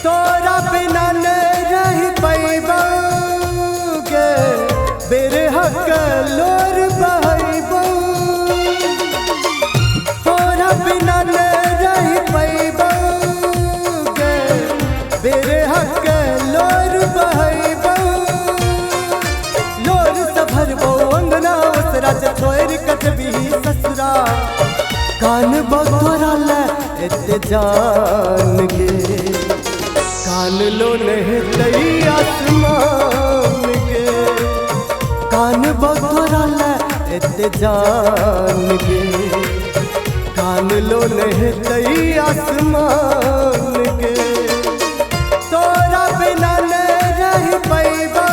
तोरा बिना न रह पैबो गे बिरहक लोर बहबो। तोरा बिना न रह पैबो गे बिरहक लोर बहबो। लोर से भरबो अंगना उसरा छोड़ कटबी ससुरा। कान बतोरा ले एते जान गे कान लो नहतई आसमान गे। कान बतोरा ले एते जान गे कान लो नहतई आसमान गे। तोरा बिना न रह पैबो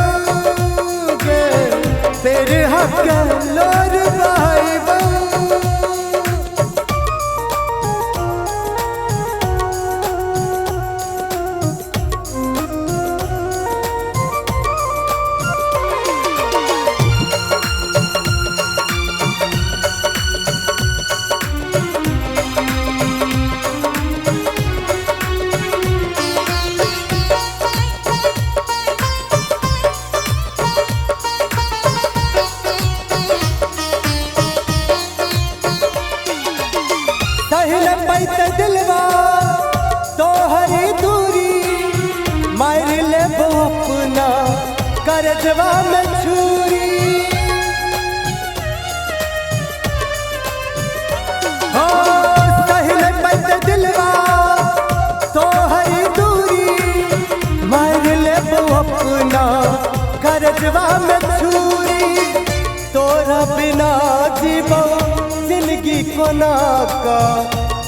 गे बिरहक लोर बहबो। सहल पैत दिलवा तोहरी दूरी मार ले अपना करजवा में छुरी। हो सहल पैत दिलवा तोहरी दूरी मार ले अपना करजवा में छुरी। तोरा बिना जीवो जिंदगी कोना का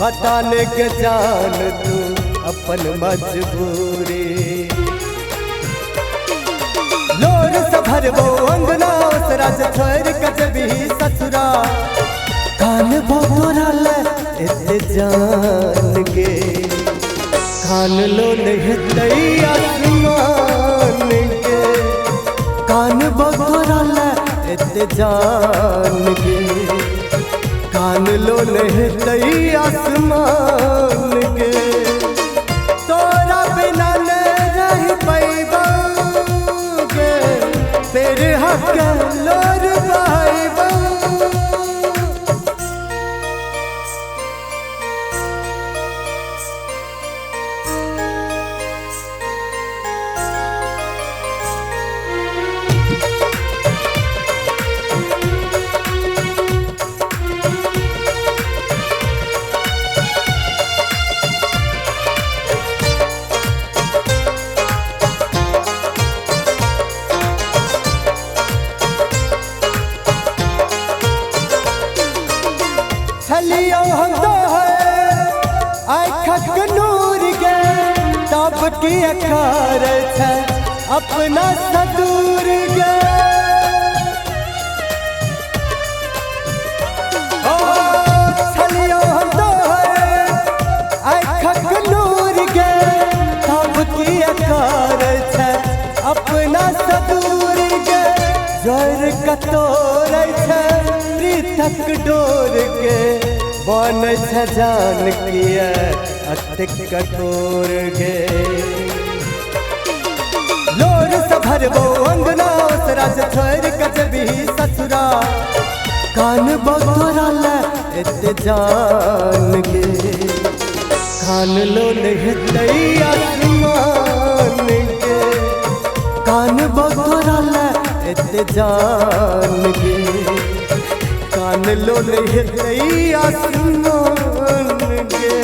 बताने के जान तू अपन मजबूरी। लोर से भरबो अंगना उसरा छोड़ कटबी ससुरा। कान बतोरा ले एते जान गे कान लो नहतई आसमान गे। कान बतोरा ले एते जान गे कान लो नहतई आसमान गे। तोरा बिना न रह पैबो गे बिरहक लोर बहबो। छलियो हम तो है आँखक नूर गे तब की अखार है अपना सदूर गे। ओ छलियो हम तो है आँखक नूर गे तब की अखार है अपना सदूर गे। जोर कतोर है पृथक डोर के बन जान किया अतिक कठोर गे। लोर से भरबो अंगना उसरा छोड़ कटबी ससुरा। कान बतोरा ले एते जान गे कान लो नहतई आसमान गे। कान बतोरा ले एते जान गे कान लो नहतई आसमान गे।